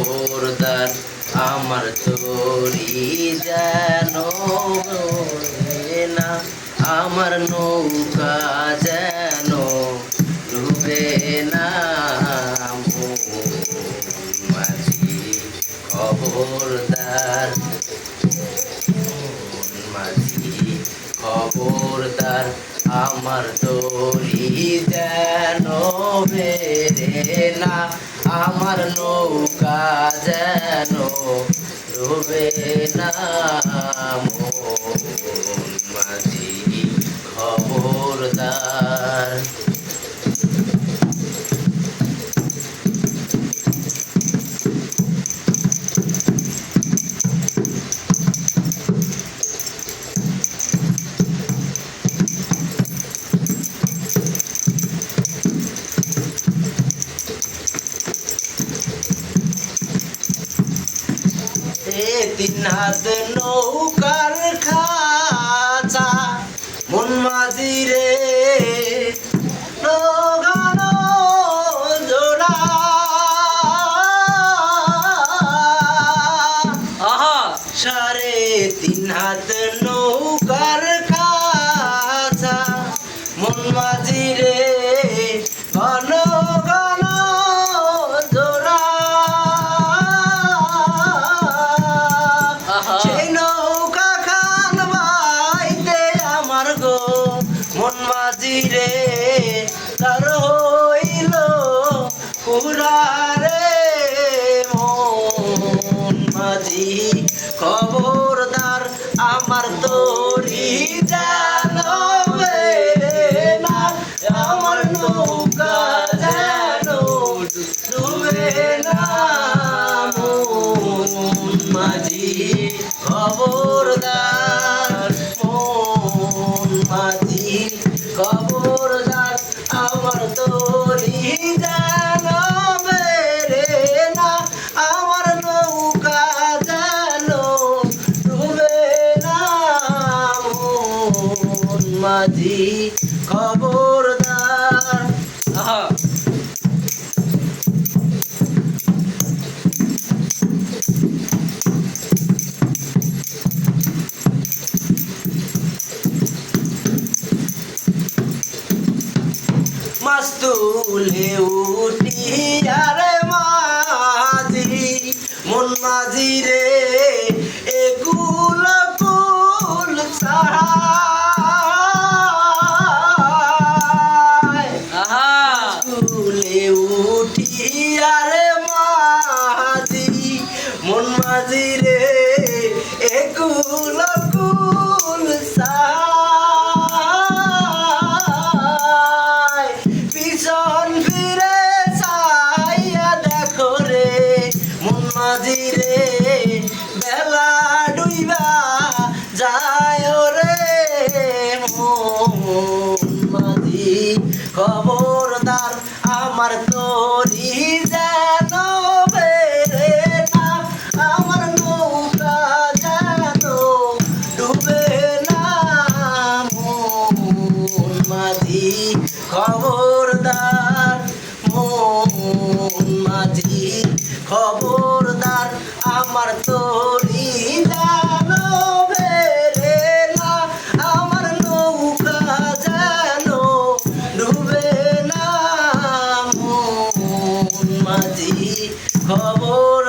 খবরদার আমার তরি যেন ডুবে না, আমার নৌকা যেন ডুবে না। মাঝি খবরদার, মাঝি খবরদার আমার তরি যেন বেরে না, আমার নৌকা যেন ডুবে না। মাঝি খবরদার। তিন হাত নৌকার খাঁচা মন মাঝি রে গানো জোড়া। সাড়ে তিন হাত নৌকার খাঁচা মন মাঝি রে ঘন ঘন জোড়া। সেই নৌকা খান বাইতে আমার গো মন মাঝি রে তার হইল পুরারে। মন মাঝি খবরদার আমার তরি যেন বেরে না, আমার নৌকা যেন ডুবে না। মন মাঝি খবরদার, মন মাঝি খবরদার আমার তরি যেন বেরে না, আমার নৌকা যেন ডুবে না। মন মাঝি খবরদার। মাছ তুলে উঠিয়া রে মাঝি মন মাঝি রে একুল কুল ছাড়ায়। তুলে উঠিয়া রে মাঝি মন মাঝি রে একুল কুল ছাড়ায়। পিছন ফিরে চাইয়া দেখো রে মন মাঝি রে বেলা ডুইবা যায় রে। মন মাঝি খবরদার আমার তরি যেন বেরে না, আমার নৌকা যেন ডুবে না। মন মাঝি খবরদার, মন মাঝি খবরদার আমার তরি যেন বেরে না, আমার নৌকা যেন ডুবে না। মন মাঝি খবর